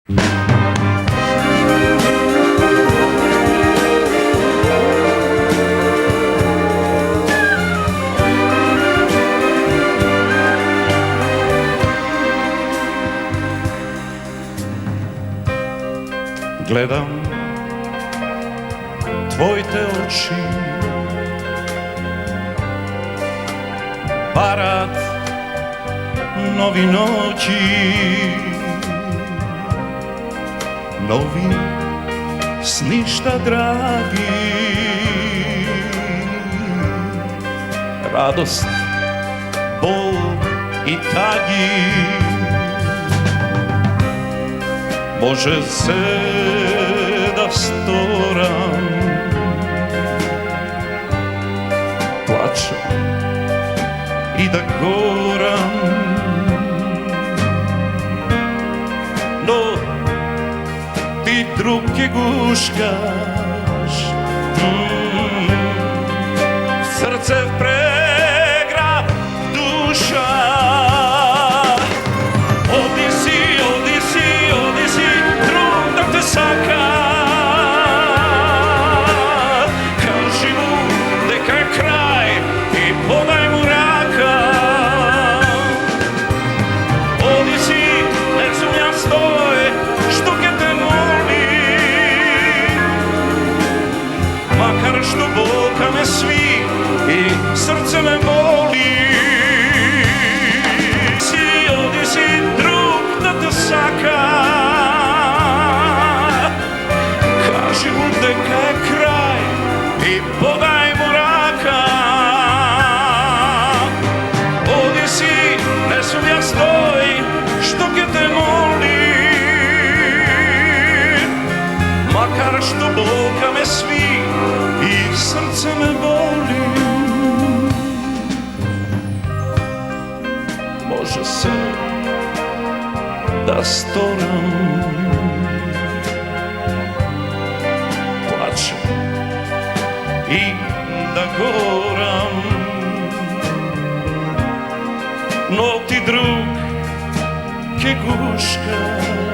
Gledam tvoje te oči, parad novi noći, novi sništa dragi, radost, bol i tagi. Može se da storam, plačem i da goram, no ti druge guškaš, srce pregra duša. Što boka me svi i srce me boli. Odi si drug da te saka, kaži mu deka je kraj i podaj mu raka. Odi si, ne sumnja stoj, što ke te moli, makar što boka me svi i srce me boli. Može se da storam, plačem i da goram, no ti drug ke guška.